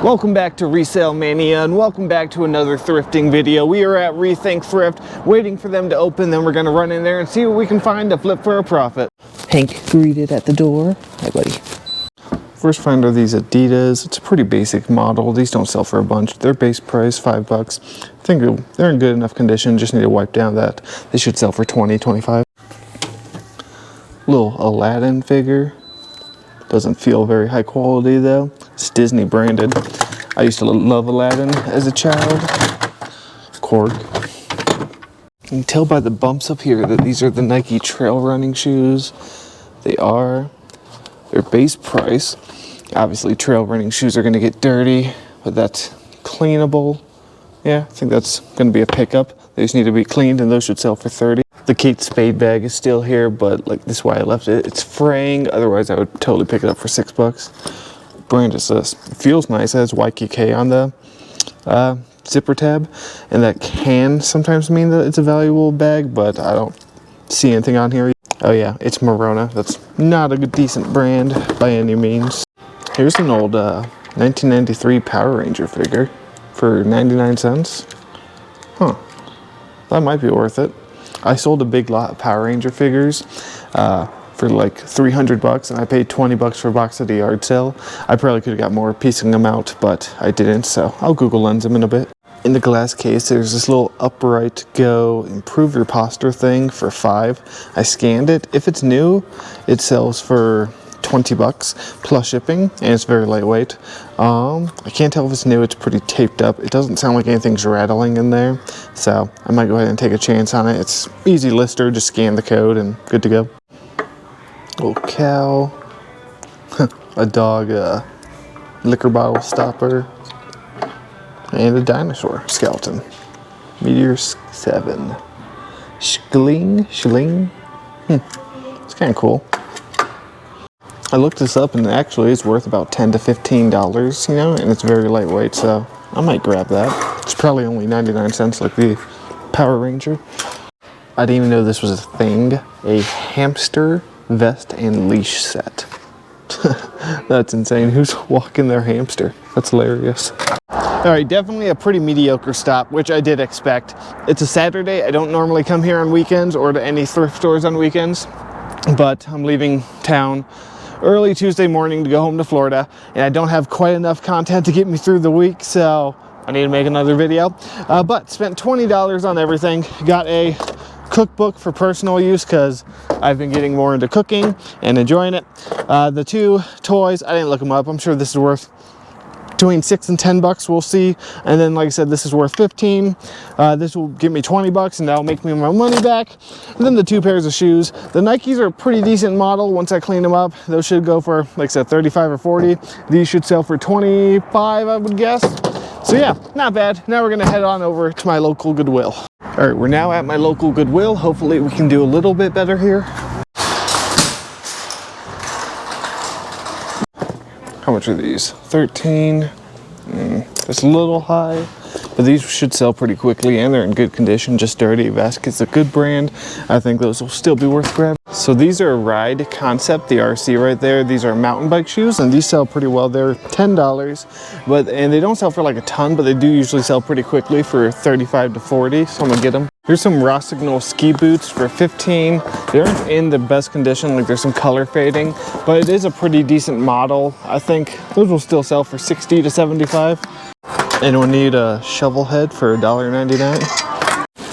Welcome back to Resale Mania, and welcome back to another thrifting video. We are at Rethink Thrift, waiting for them to open, then we're going to run in there and see what we can find to flip for a profit. Hank greeted at the door. Hi, buddy. First find are these Adidas. It's a pretty basic model. These don't sell for a bunch. Their base price, $5. I think they're in good enough condition. Just need to wipe down that. They should sell for $20, $25. Little Aladdin figure. Doesn't feel very high quality though. It's Disney branded. I used to love Aladdin as a child. Cork. You can tell by the bumps up here that these are the Nike trail running shoes. They are. Their base price. Obviously trail running shoes are going to get dirty, but that's cleanable. Yeah, I think that's going to be a pickup. They just need to be cleaned and those should sell for $30. The Kate Spade bag is still here, but like this is why I left it. It's fraying, otherwise I would totally pick it up for $6. Brand is this. It feels nice. It has YKK on the zipper tab, and that can sometimes mean that it's a valuable bag, but I don't see anything on here. Oh yeah, it's Morona. That's not a good, decent brand by any means. Here's an old 1993 Power Ranger figure for 99 cents. Huh, that might be worth it. I sold a big lot of Power Ranger figures for like $300, and I paid $20 for a box at the yard sale. I probably could have got more piecing them out, but I didn't, so I'll Google Lens them in a bit. In the glass case, there's this little Upright Go Improve Your Posture thing for $5. I scanned it. If it's new, it sells for $20 plus shipping, and it's very lightweight. I can't tell if it's new. It's pretty taped up. It doesn't sound like anything's rattling in there, so I might go ahead and take a chance on it. It's easy lister, just scan the code and good to go. Little cow, a dog, liquor bottle stopper, and a dinosaur skeleton. Meteor 7. Schling. It's kind of cool. I looked this up and actually it's worth about $10 to $15, you know, and it's very lightweight, so I might grab that. It's probably only 99 cents like the Power Ranger. I didn't even know this was a thing. A hamster vest and leash set. That's insane. Who's walking their hamster? That's hilarious. Alright, definitely a pretty mediocre stop, which I did expect. It's a Saturday. I don't normally come here on weekends or to any thrift stores on weekends, but I'm leaving town early Tuesday morning to go home to Florida, and I don't have quite enough content to get me through the week, so I need to make another video. But spent $20 on everything. Got a cookbook for personal use because I've been getting more into cooking and enjoying it. The two toys, I didn't look them up. I'm sure this is worth between $6 and $10, we'll see. And then, like I said, this is worth $15. This will give me $20, and that'll make me my money back. And then the two pairs of shoes. The Nikes are a pretty decent model. Once I clean them up, those should go for, like I said, $35 or $40. These should sell for $25, I would guess. So yeah, not bad. Now we're gonna head on over to my local Goodwill. All right, we're now at my local Goodwill. Hopefully we can do a little bit better here. How much are these? 13. That's a little high, but these should sell pretty quickly, and they're in good condition, just dirty. Basket's a good brand. I think those will still be worth grabbing. So these are a Ride Concept, the RC right there. These are mountain bike shoes, and these sell pretty well. They're $10, and they don't sell for like a ton, but they do usually sell pretty quickly for $35 to $40, so I'm gonna get them. Here's some Rossignol ski boots for $15. They aren't in the best condition, like there's some color fading, but it is a pretty decent model. I think those will still sell for $60 to $75. Anyone need a shovel head for $1.99?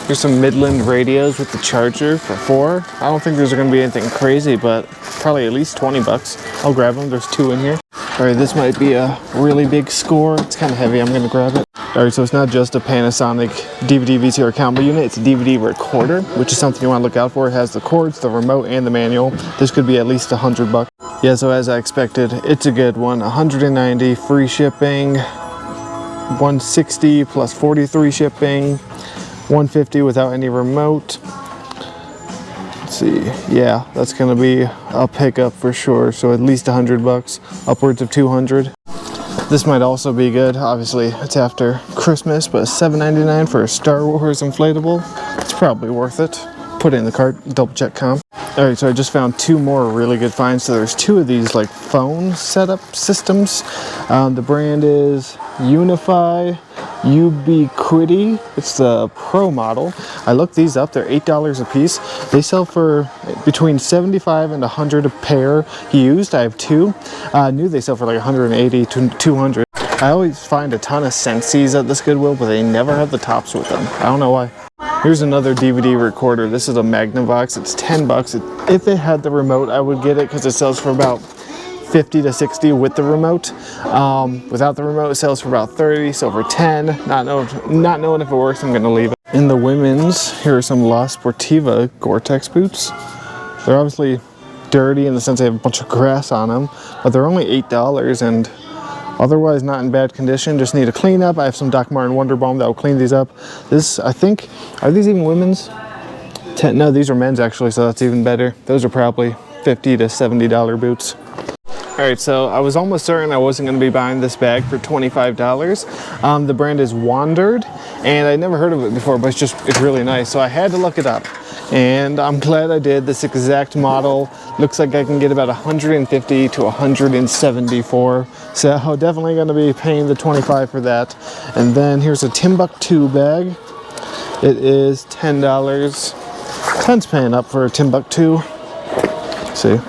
Here's some Midland radios with the charger for $4. I don't think there's gonna be anything crazy, but probably at least $20. I'll grab them, there's 2 in here. All right, this might be a really big score. It's kind of heavy, I'm gonna grab it. All right, so it's not just a Panasonic DVD VCR combo unit, it's a DVD recorder, which is something you wanna look out for. It has the cords, the remote, and the manual. This could be at least $100. Yeah, so as I expected, it's a good one. $190 free shipping, $160 plus 43 shipping, $150 without any remote. Let's see, yeah, that's gonna be a pickup for sure. So at least $100, upwards of 200. This might also be good. Obviously, it's after Christmas, but $7.99 for a Star Wars inflatable. It's probably worth it. put it in the cart, double check comp. All right, so I just found 2 more really good finds. So there's 2 of these like phone setup systems. The brand is Unify Ubiquity. It's the Pro model. I looked these up. They're $8 a piece. They sell for between $75 and $100 a pair used. I have 2. New they sell for like $180 to $200. I always find a ton of Sensi's at this Goodwill, but they never have the tops with them. I don't know why. Here's another DVD recorder. This is a Magnavox. It's $10. If it had the remote, I would get it because it sells for about 50 to 60 with the remote. Without the remote, it sells for about 30, so for 10. Not knowing if it works, I'm gonna leave it. In the women's, here are some La Sportiva Gore-Tex boots. They're obviously dirty in the sense they have a bunch of grass on them, but they're only $8 and otherwise not in bad condition. Just need a clean up. I have some Doc Marten Wonder Balm that will clean these up. This, I think, are these even women's? No, these are men's actually, so that's even better. Those are probably $50 to $70 boots. All right, so I was almost certain I wasn't going to be buying this bag for $25. The brand is Wandered, and I never heard of it before, but it's really nice. So I had to look it up, and I'm glad I did. This exact model looks like I can get about 150 to 174. So definitely going to be paying the $25 for that. And then here's a Timbuk2 bag. It is $10. 10's paying up for a Timbuk2. See.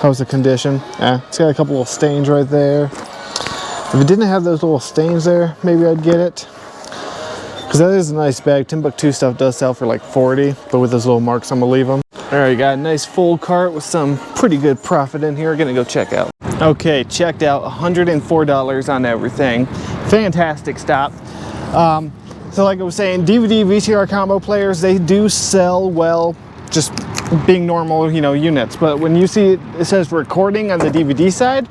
How's the condition? Yeah, it's got a couple little stains right there. If it didn't have those little stains there, maybe I'd get it. Because that is a nice bag. Timbuk2 stuff does sell for like 40, but with those little marks, I'm gonna leave them. All right, got a nice full cart with some pretty good profit in here. Gonna go check out. Okay, checked out. $104 on everything. Fantastic stop. So like I was saying, DVD, VCR combo players, they do sell well, just being normal, units. But when you see it says recording on the DVD side,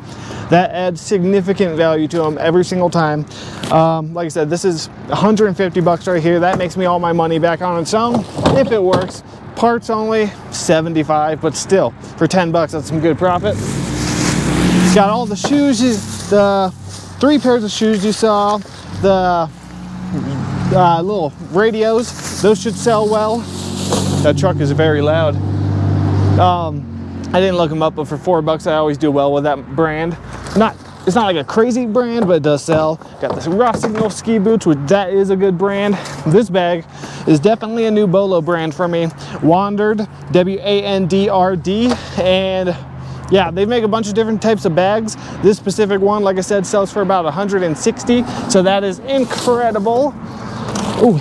that adds significant value to them every single time. Like I said, this is $150 right here. That makes me all my money back on its own, if it works. Parts only, $75, but still, for $10, that's some good profit. Got all the shoes, the 3 pairs of shoes you saw, the little radios, those should sell well. That truck is very loud. I didn't look them up, but for $4 I always do well with that brand. It's not like a crazy brand, but it does sell. Got this Rossignol ski boots, which that is a good brand. This bag is definitely a new Bolo brand for me. Wandered, W-A-N-D-R-D, and yeah, they make a bunch of different types of bags. This specific one, like I said, sells for about 160, so that is incredible. Ooh.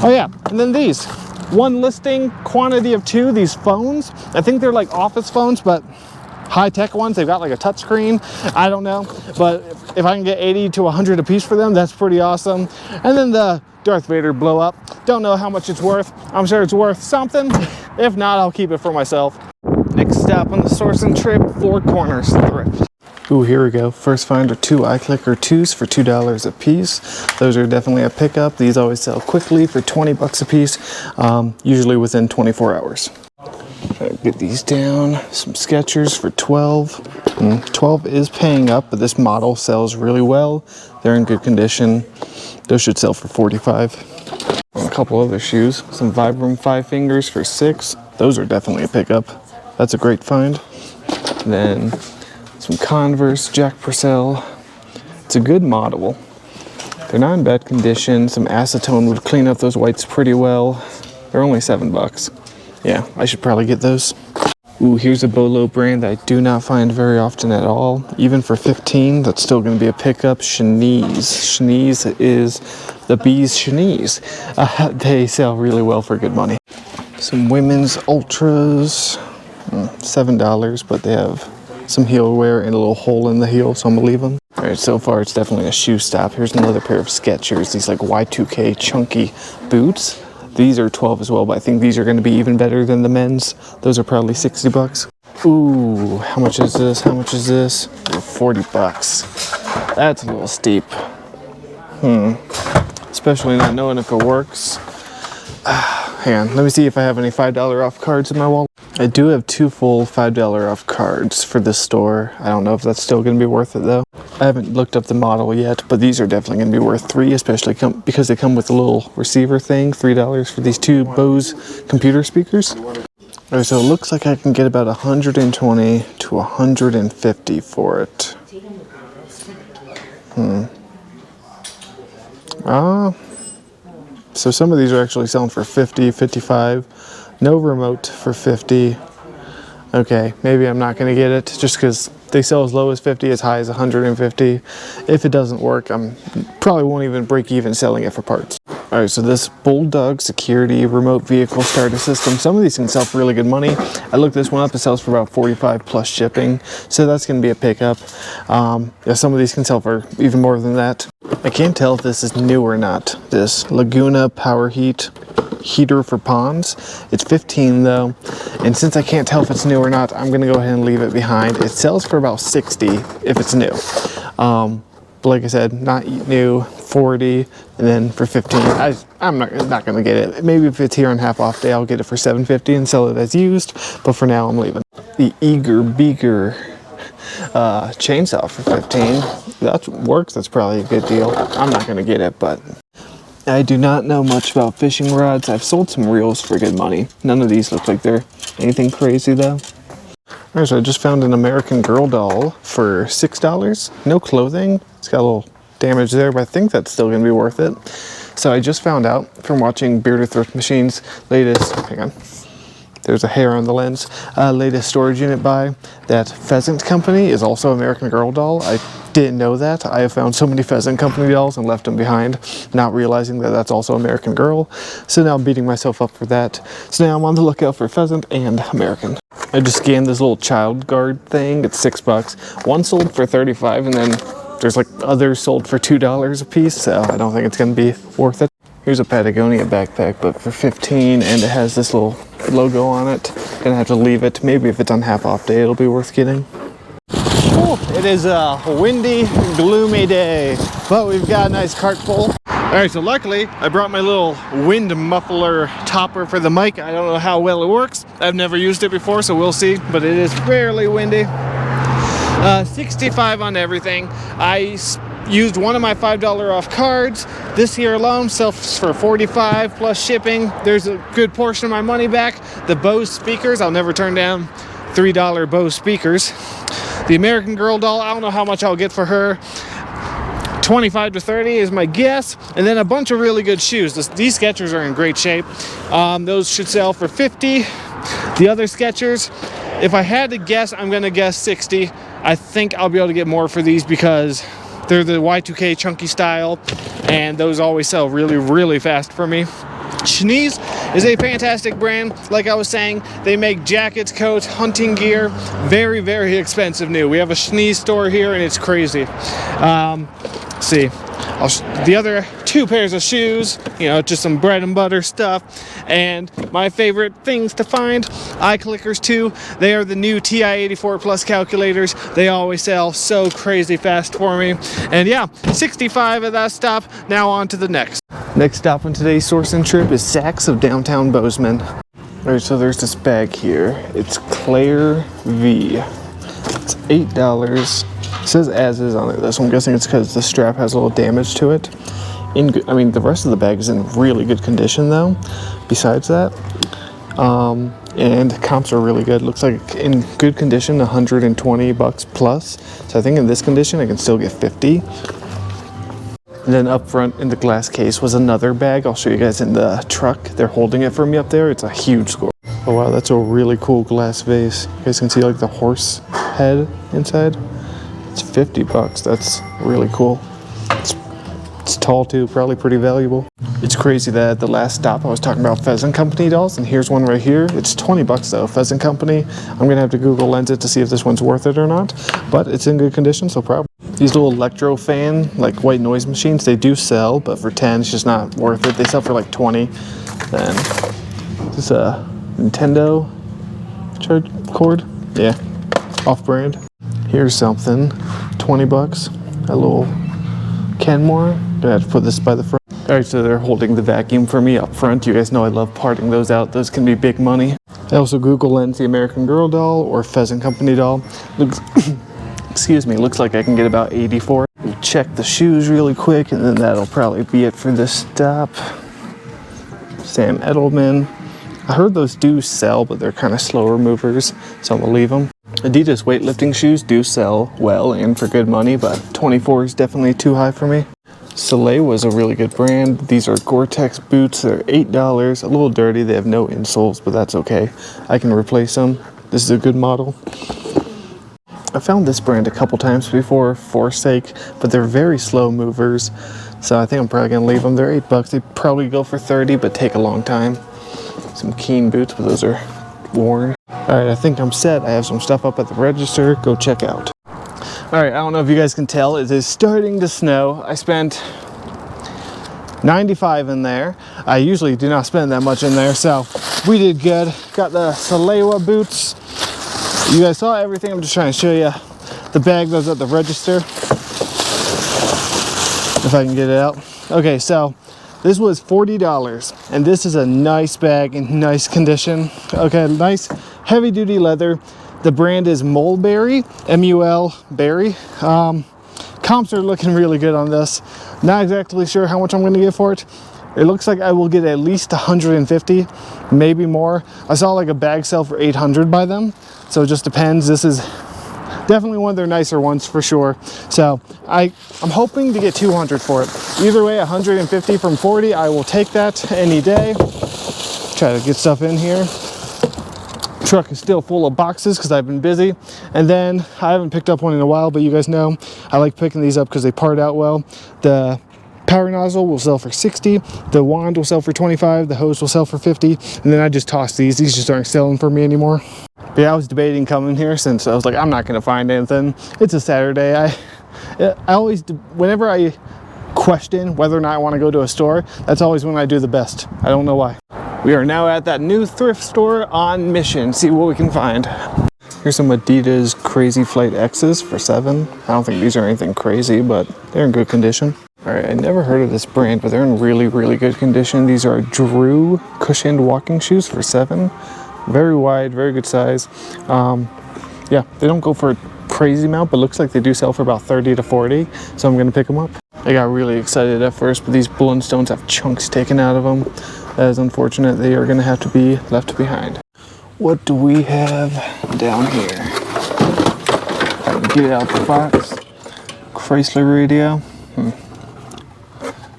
Oh yeah, and then these. 1 listing, quantity of 2, these phones. I think they're like office phones, but high-tech ones. They've got like a touch screen. I don't know, but if I can get 80 to 100 a piece for them, that's pretty awesome. And then the Darth Vader blow up. Don't know how much it's worth. I'm sure it's worth something. If not, I'll keep it for myself. Next stop on the sourcing trip, Four Corners Thrift. Ooh, here we go. First find are 2 iClicker 2s for $2 a piece. Those are definitely a pickup. These always sell quickly for $20 a piece, usually within 24 hours. Get these down. Some Skechers for $12. 12 is paying up, but this model sells really well. They're in good condition. Those should sell for $45. A couple other shoes. Some Vibram 5 Fingers for $6. Those are definitely a pickup. That's a great find. Then some Converse Jack Purcell. It's a good model. They're not in bad condition. Some acetone would clean up those whites pretty well. They're only $7. Yeah, I should probably get those. Ooh, here's a Bolo brand that I do not find very often at all. Even for $15, that's still going to be a pickup. Chenise. Chenise is the bee's chenise. They sell really well for good money. Some women's Ultras. $7, but they have some heel wear and a little hole in the heel, so I'm gonna leave them. All right, so far it's definitely a shoe stop. Here's another pair of Skechers, these like Y2K chunky boots. These are 12 as well, but I think these are gonna be even better than the men's. Those are probably $60. Ooh, how much is this? How much is this? $40. That's a little steep. Especially not knowing if it works. Hang on, let me see if I have any $5 off cards in my wallet. I do have 2 full $5 off cards for this store. I don't know if that's still going to be worth it though. I haven't looked up the model yet, but these are definitely going to be worth $3, especially because they come with a little receiver thing. $3 for these 2 Bose computer speakers. Alright, so it looks like I can get about 120 to 150 for it. So some of these are actually selling for 50, 55. No remote for 50. Okay, maybe I'm not going to get it just because they sell as low as 50, as high as 150. If it doesn't work, I'm probably won't even break even selling it for parts. Alright, so this Bulldog Security Remote Vehicle Starter System, some of these can sell for really good money. I looked this one up, it sells for about 45 plus shipping, so that's going to be a pickup. Yeah, some of these can sell for even more than that. I can't tell if this is new or not. This Laguna Power Heater for ponds. It's 15 though, and since I can't tell if it's new or not, I'm gonna go ahead and leave it behind. It sells for about 60 if it's new. But like I said, not new, 40, and then for 15. I'm not gonna get it. Maybe if it's here on half off day, I'll get it for $7.50 and sell it as used, but for now I'm leaving. The Eager Beaker chainsaw for 15. That works, that's probably a good deal. I'm not gonna get it, but I do not know much about fishing rods. I've sold some reels for good money. None of these look like they're anything crazy though. Alright, so I just found an American Girl doll for $6. No clothing. It's got a little damage there, but I think that's still gonna be worth it. So I just found out from watching Bearded Thrift Machine's latest, hang on, there's a hair on the lens, latest storage unit buy, that Pheasant Company is also American Girl doll. I didn't know that. I have found so many Pheasant Company dolls and left them behind, not realizing that that's also American Girl. So now I'm beating myself up for that. So now I'm on the lookout for Pheasant and American. I just scanned this little child guard thing. It's $6. One sold for 35, and then there's like others sold for $2 a piece. So I don't think it's gonna be worth it. Here's a Patagonia backpack, but for 15, and it has this little logo on it. Gonna have to leave it. Maybe if it's on half off day, it'll be worth getting. It is a windy, gloomy day, but we've got a nice cart full. All right, so luckily I brought my little wind muffler topper for the mic. I don't know how well it works. I've never used it before, so we'll see, but it is fairly windy. 65 on everything. I used one of my $5 off cards. This here alone sells for 45 plus shipping. There's a good portion of my money back. The Bose speakers, I'll never turn down $3 Bose speakers. The American Girl doll, I don't know how much I'll get for her. 25 to 30 is my guess. And then a bunch of really good shoes. These Skechers are in great shape. Those should sell for 50. The other Skechers, if I had to guess, I'm gonna guess 60. I think I'll be able to get more for these because they're the Y2K chunky style, and those always sell really, really fast for me. Schnees is a fantastic brand. Like I was saying, they make jackets, coats, hunting gear, very, very expensive new. We have a Schnees store here, and it's crazy. See, the other 2 pairs of shoes, you know, just some bread and butter stuff. And my favorite things to find, eye clickers too. They are the new TI-84 Plus calculators. They always sell so crazy fast for me. And yeah, 65 at that stop. Now on to the next. Next stop on today's sourcing trip is Sachs of downtown Bozeman. Alright, so there's this bag here. It's Claire V. It's $8. It says as is on it, so I'm guessing it's because the strap has a little damage to it. I mean, the rest of the bag is in really good condition though, besides that. And comps are really good. Looks like in good condition, $120 plus. So I think in this condition, I can still get 50. And then up front in the glass case was another bag. I'll show you guys in the truck. They're holding it for me up there. It's a huge score. Oh wow, that's a really cool glass vase. You guys can see like the horse head inside. It's $50. That's really cool. It's tall too, probably pretty valuable. It's crazy that at the last stop I was talking about Pheasant Company dolls, and here's one right here. It's $20 though, Pheasant Company. I'm gonna have to Google Lens it to see if this one's worth it or not, but it's in good condition, so probably. These little electro fan, like white noise machines, they do sell, but for 10, it's just not worth it. They sell for like 20. Then this is a Nintendo charge cord. Yeah, off-brand. Here's something, $20. A little Kenmore. I have to put this by the front. Alright, so they're holding the vacuum for me up front. You guys know I love parting those out. Those can be big money. I also Google Lens the American Girl doll or Pheasant Company doll. Looks, excuse me, looks like I can get about 80 for it. We'll check the shoes really quick, and then that'll probably be it for this stop. Sam Edelman. I heard those do sell, but they're kind of slower movers, so I'm gonna leave them. Adidas weightlifting shoes do sell well and for good money, but 24 is definitely too high for me. Soleil was a really good brand. These are Gore-Tex boots. They're $8. A little dirty. They have no insoles, but that's okay. I can replace them. This is a good model. I found this brand a couple times before, Forsake, but they're very slow movers, so I think I'm probably gonna leave them. They're $8. They probably go for 30, but take a long time. Some Keen boots, but those are worn. All right, I think I'm set. I have some stuff up at the register. Go check out. All right, I don't know if you guys can tell, it is starting to snow. I spent $95 in there. I usually do not spend that much in there, so we did good. Got the Soleil boots. You guys saw everything. I'm just trying to show you the bag that was at the register. If I can get it out. Okay, so this was $40, and this is a nice bag in nice condition. Okay, nice heavy duty leather. The brand is Mulberry, M-U-L Berry. Comps are looking really good on this. Not exactly sure how much I'm gonna get for it. It looks like I will get at least 150, maybe more. I saw like a bag sell for 800 by them, so it just depends. This is definitely one of their nicer ones for sure. So I'm hoping to get 200 for it. Either way, 150 from 40, I will take that any day. Try to get stuff in here. Truck is still full of boxes because I've been busy, and then I haven't picked up one in a while, but you guys know I like picking these up because they part out well. The power nozzle will sell for 60, the wand will sell for 25, the hose will sell for 50, and then I just toss these just aren't selling for me anymore. But yeah, I was debating coming here since I was like, I'm not gonna find anything. It's a Saturday. I always, whenever I question whether or not I want to go to a store, that's always when I do the best. I don't know why. We are now at that new thrift store on mission. See what we can find. Here's some Adidas Crazy Flight X's for $7. I don't think these are anything crazy, but they're in good condition. All right, I never heard of this brand, but they're in really, really good condition. These are Drew cushioned walking shoes for $7. Very wide, very good size. Yeah, they don't go for a crazy amount, but looks like they do sell for about 30 to 40. So I'm gonna pick them up. I got really excited at first, but these Blundstones have chunks taken out of them. That is unfortunate. They are gonna have to be left behind. What do we have down here? Get it out the box. Chrysler radio.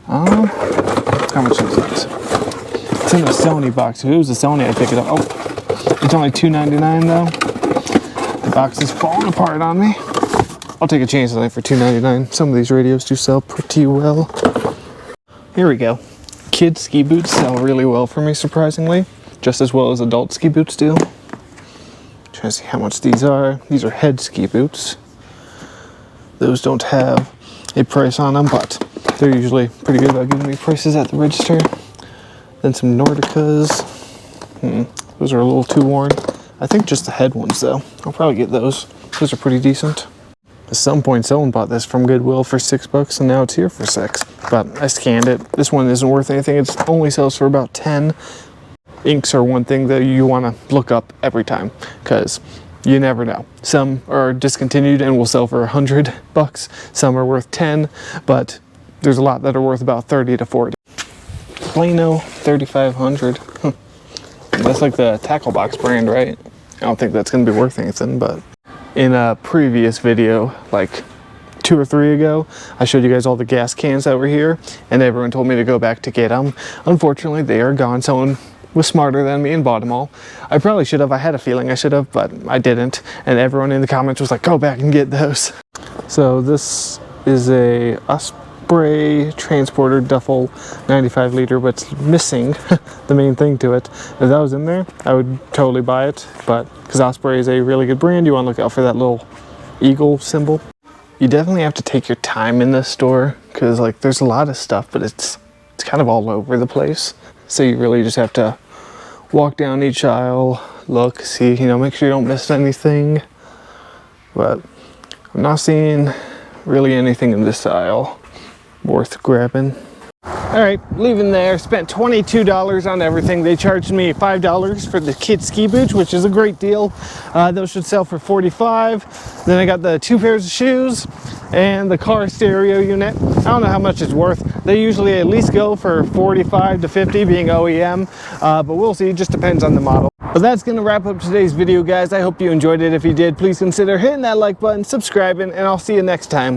How much is this? It's in the Sony box. If it was a Sony, I'd pick it up. Oh, it's only $2.99 though. The box is falling apart on me. I'll take a chance on it for $2.99. Some of these radios do sell pretty well. Here we go. Kids ski boots sell really well for me, surprisingly. Just as well as adult ski boots do. Trying to see how much these are. These are head ski boots. Those don't have a price on them, but they're usually pretty good about giving me prices at the register. Then some Nordicas. Those are a little too worn. I think just the head ones though. I'll probably get those. Those are pretty decent. At some point someone bought this from Goodwill for $6 and now it's here for $6. But I scanned it. This one isn't worth anything. It only sells for about 10. Inks are one thing that you want to look up every time because you never know. Some are discontinued and will sell for $100. Some are worth 10, but there's a lot that are worth about 30 to 40. Plano 3500. That's like the tackle box brand, right? I don't think that's going to be worth anything, but in a previous video, like 2 or 3 ago, I showed you guys all the gas cans that were here, and everyone told me to go back to get them. Unfortunately, they are gone. Someone was smarter than me and bought them all. I probably should have. I had a feeling I should have, but I didn't. And everyone in the comments was like, go back and get those. So this is a Osprey transporter duffel 95 liter, but it's missing the main thing to it. If that was in there, I would totally buy it, but because Osprey is a really good brand, you want to look out for that little eagle symbol. You definitely have to take your time in this store because like there's a lot of stuff, but it's kind of all over the place. So you really just have to walk down each aisle, look, see, you know, make sure you don't miss anything. But I'm not seeing really anything in this aisle worth grabbing. All right, leaving there, spent $22 on everything. They charged me $5 for the kid ski boots, which is a great deal. Those should sell for $45. Then I got the 2 pairs of shoes and the car stereo unit. I don't know how much it's worth. They usually at least go for 45 to 50 being OEM, but we'll see, it just depends on the model. But that's gonna wrap up today's video, guys. I hope you enjoyed it. If you did, please consider hitting that like button, subscribing, and I'll see you next time.